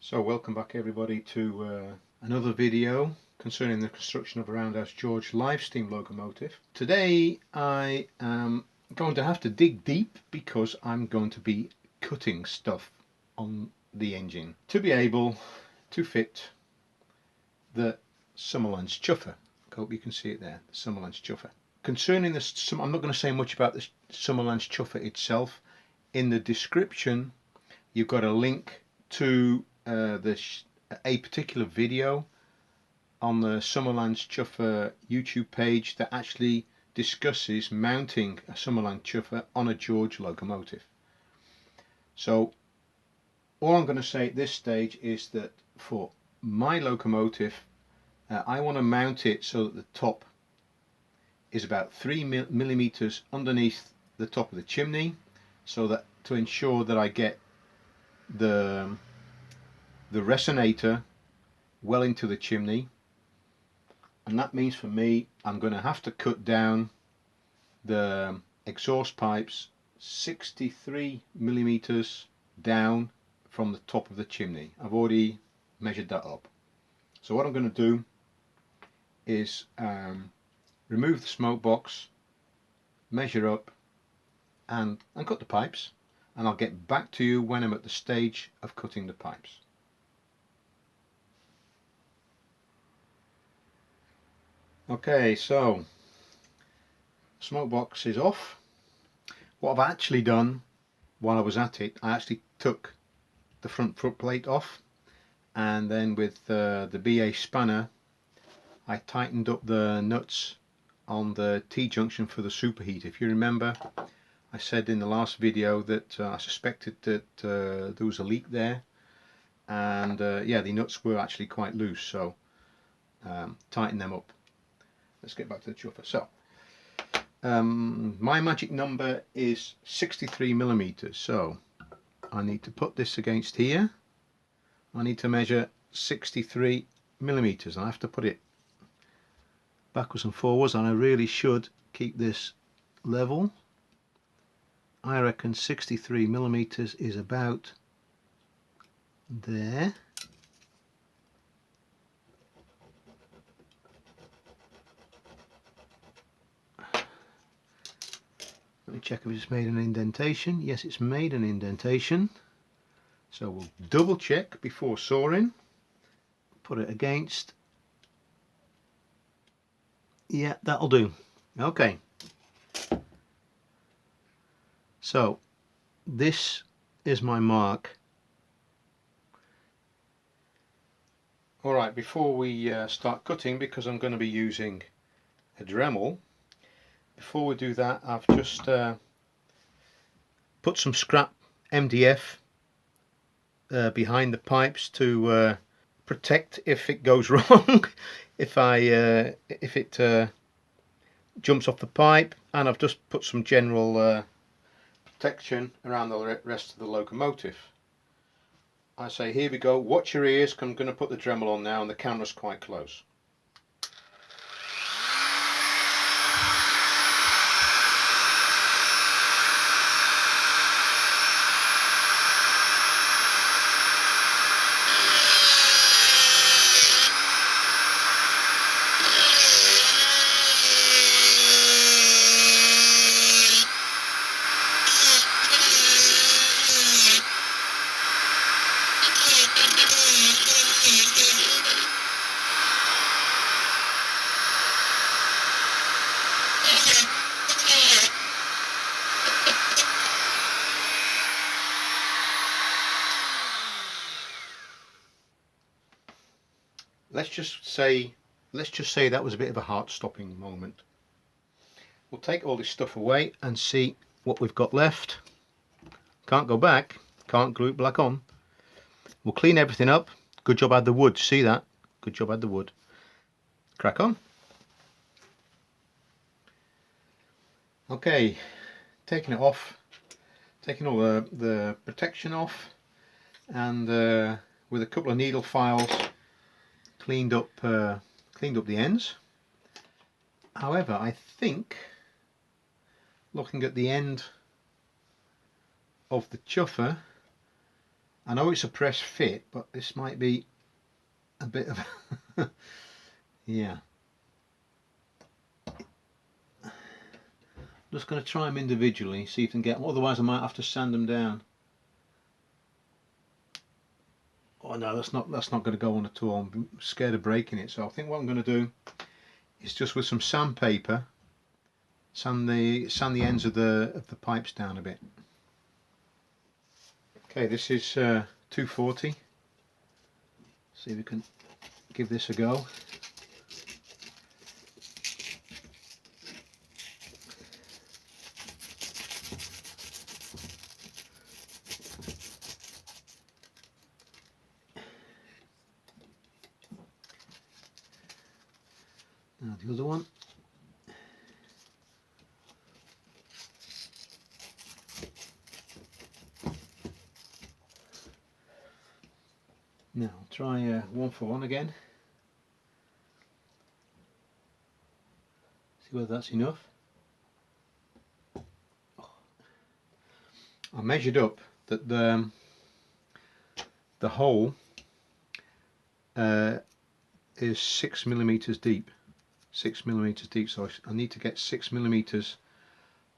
So welcome back everybody to another video concerning the construction of a Roundhouse George live steam locomotive. Today I am going to have to dig deep because I'm going to be cutting stuff on the engine to be able to fit the Summerlands Chuffer. I hope you can see it there, the Summerlands Chuffer. Concerning this, I'm not going to say much about the Summerlands Chuffer itself. In the description you've got a link to a particular video on the Summerlands Chuffer YouTube page that actually discusses mounting a Summerland Chuffer on a George locomotive. So all I'm going to say at this stage is that for my locomotive I want to mount it so that the top is about 3 millimeters underneath the top of the chimney, so that to ensure that I get the resonator well into the chimney. And that means for me I'm going to have to cut down the exhaust pipes 63 millimeters down from the top of the chimney. I've already measured that up. So what I'm going to do is remove the smoke box, measure up and cut the pipes, and I'll get back to you when I'm at the stage of cutting the pipes. Okay, so smoke box is off. What I've actually done while I was at it, I actually took the front foot plate off, and then with the BA spanner I tightened up the nuts on the T-junction for the superheater. If you remember, I said in the last video that I suspected that there was a leak there, and yeah, the nuts were actually quite loose, so tighten them up. Let's get back to the chuffer. So my magic number is 63 millimeters, so I need to put this against here. I need to measure 63 millimeters. I have to put it backwards and forwards, and I really should keep this level. I reckon 63 millimeters is about there. Let me check if it's made an indentation. Yes, it's made an indentation. So we'll double check before sawing. Put it against. Yeah, that'll do. Okay. So this is my mark. Alright, before we start cutting, because I'm going to be using a Dremel, before we do that I've just put some scrap MDF behind the pipes to protect if it goes wrong, if it jumps off the pipe, and I've just put some general protection around the rest of the locomotive. I say, here we go, watch your ears, 'cause I'm going to put the Dremel on now and the camera's quite close. Let's just say that was a bit of a heart-stopping moment. We'll take all this stuff away and see what we've got left. Can't go back, can't glue it back on. We'll clean everything up. Good job I had the wood, see that? Good job I had the wood. Crack on. Okay, taking it off, taking all the protection off, and with a couple of needle files cleaned up the ends. However, I think, looking at the end of the chuffer, I know it's a press fit, but this might be a bit of yeah. Just going to try them individually, see if I can get them, otherwise I might have to sand them down. Oh no, that's not going to go on at all. I'm scared of breaking it, so I think what I'm going to do is just with some sandpaper sand the ends of the pipes down a bit. Okay, this is 240. See if we can give this a go. Now the other one. Now I'll try 1 for 1 again. See whether that's enough. I measured up that the hole is 6 millimeters deep. 6 millimeters deep, so I need to get 6 millimeters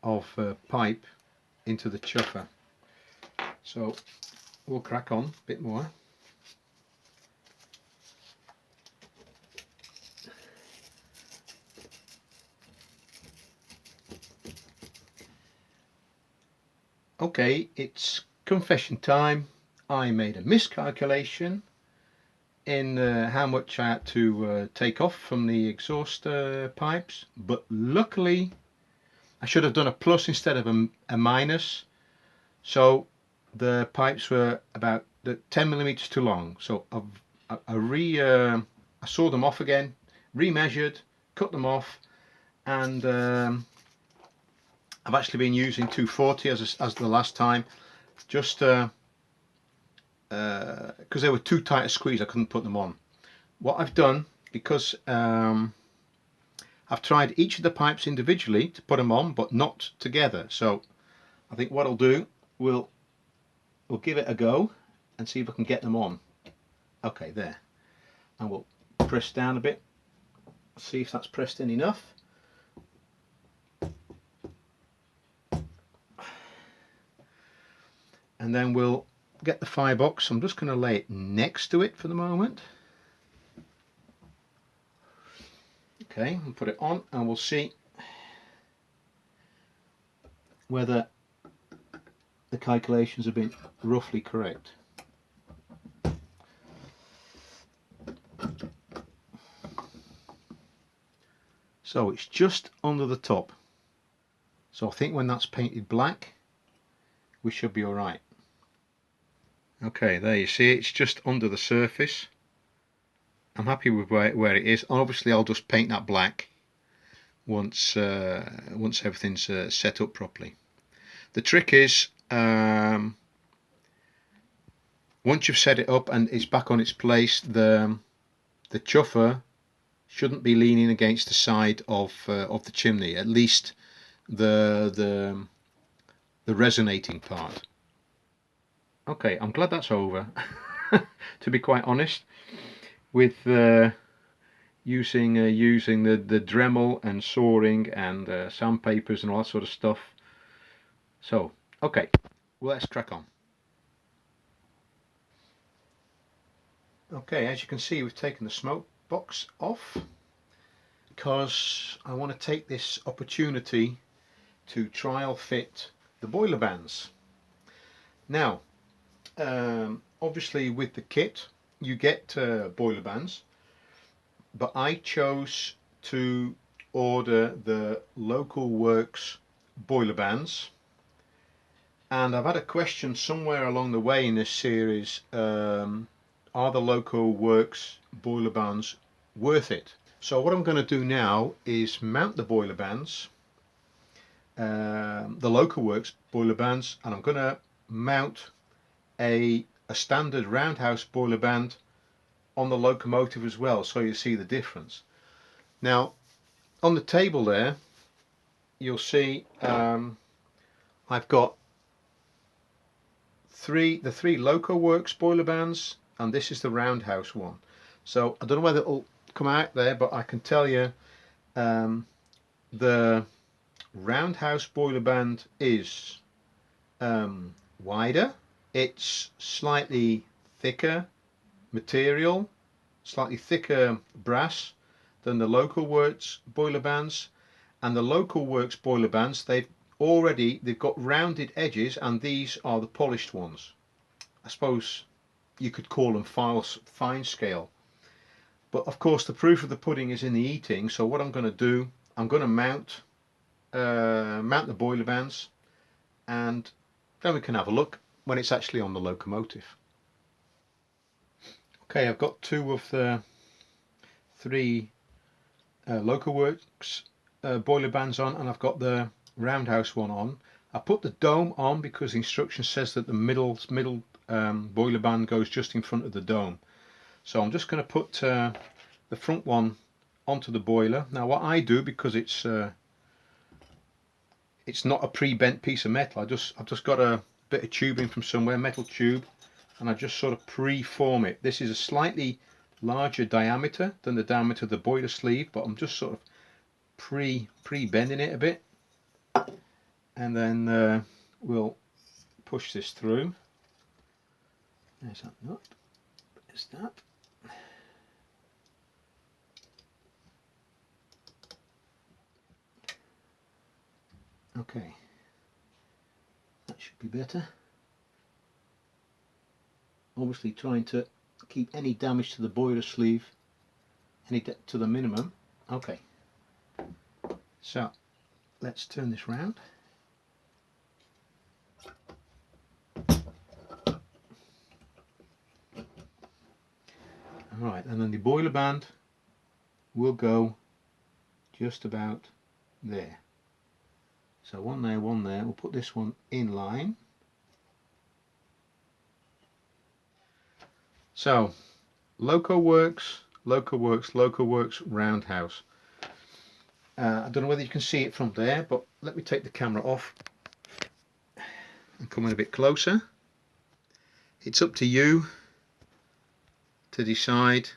of pipe into the chuffer. So we'll crack on a bit more. Okay, it's confession time. I made a miscalculation in how much I had to take off from the exhaust pipes, but luckily I should have done a plus instead of a minus, so the pipes were about 10 millimeters too long. So I sawed them off again, remeasured, cut them off, and I've actually been using 240 as the last time, just because they were too tight a squeeze, I couldn't put them on. What I've done, because I've tried each of the pipes individually to put them on, but not together. So I think what I'll do, we'll give it a go and see if I can get them on. Okay, there. And we'll press down a bit, see if that's pressed in enough. And then we'll get the firebox. I'm just going to lay it next to it for the moment. Okay, and put it on, and we'll see whether the calculations have been roughly correct. So it's just under the top. So I think when that's painted black, we should be all right. Okay, there you see it's just under the surface. I'm happy with where it is. Obviously I'll just paint that black once everything's set up properly. The trick is once you've set it up and it's back on its place, the chuffer shouldn't be leaning against the side of the chimney, at least the resonating part. Okay, I'm glad that's over. To be quite honest, with using the Dremel and sawing and sandpapers and all that sort of stuff. So okay, well, let's crack on. Okay, as you can see, we've taken the smoke box off because I want to take this opportunity to trial fit the boiler bands. Now obviously with the kit you get boiler bands, but I chose to order the Locoworks boiler bands, and I've had a question somewhere along the way in this series, are the Locoworks boiler bands worth it? So what I'm going to do now is mount the boiler bands, the Locoworks boiler bands, and I'm going to mount a standard Roundhouse boiler band on the locomotive as well, so you see the difference. Now on the table there you'll see I've got the three Locoworks boiler bands, and this is the Roundhouse one. So I don't know whether it'll come out there, but I can tell you the Roundhouse boiler band is wider. It's slightly thicker material, slightly thicker brass than the Locoworks boiler bands. And the Locoworks boiler bands, they've got rounded edges, and these are the polished ones. I suppose you could call them fine scale. But of course the proof of the pudding is in the eating, so what I'm going to do, I'm going to mount the boiler bands, and then we can have a look when it's actually on the locomotive. Okay, I've got two of the three Locoworks boiler bands on, and I've got the Roundhouse one on. I put the dome on because the instruction says that the middle boiler band goes just in front of the dome. So I'm just going to put the front one onto the boiler. Now what I do, because it's not a pre-bent piece of metal, I've just got a bit of tubing from somewhere, metal tube, and I just sort of pre-form it. This is a slightly larger diameter than the diameter of the boiler sleeve, but I'm just sort of pre-bending it a bit, and then we'll push this through. There's that nut. There's that. Okay, that should be better. Obviously trying to keep any damage to the boiler sleeve to the minimum. Okay, so let's turn this round. Alright, and then the boiler band will go just about there. So one there, we'll put this one in line. So Locoworks, Roundhouse. I don't know whether you can see it from there, but let me take the camera off and come in a bit closer. It's up to you to decide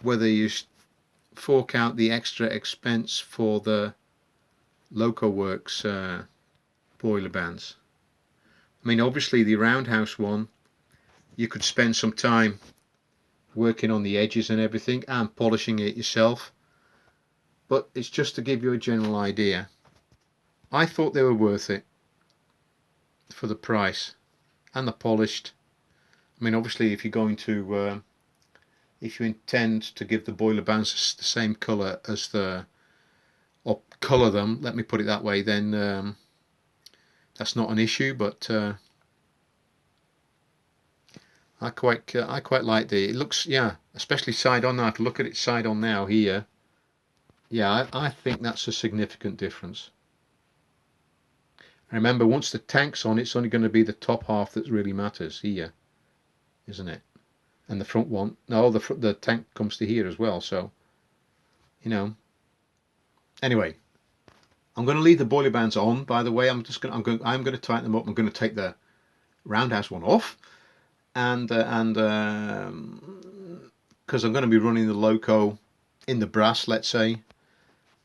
whether you fork out the extra expense for the Locoworks boiler bands. I mean, obviously the Roundhouse one, you could spend some time working on the edges and everything and polishing it yourself, but it's just to give you a general idea. I thought they were worth it for the price and the polished. I mean, obviously if you're going to if you intend to give the boiler bands the same colour as or colour them, let me put it that way, then that's not an issue, but I quite like it looks, yeah, especially side on now. If you look at it side on now here, yeah, I think that's a significant difference. Remember, once the tank's on, it's only going to be the top half that really matters here, isn't it? And the front one, no, the tank comes to here as well, so you know. Anyway, I'm going to leave the boiler bands on. By the way, I'm going to tighten them up. I'm going to take the Roundhouse one off, and because I'm going to be running the Loco in the brass, let's say,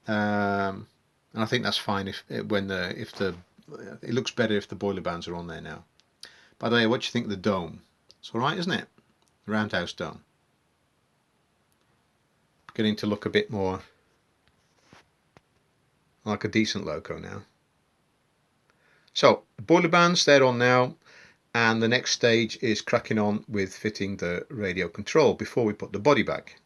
and I think that's fine if it looks better if the boiler bands are on there now. By the way, what do you think of the dome? It's all right, isn't it? The Roundhouse dome, getting to look a bit more like a decent Loco now. So the boiler bands, they're on now, and the next stage is cracking on with fitting the radio control before we put the body back.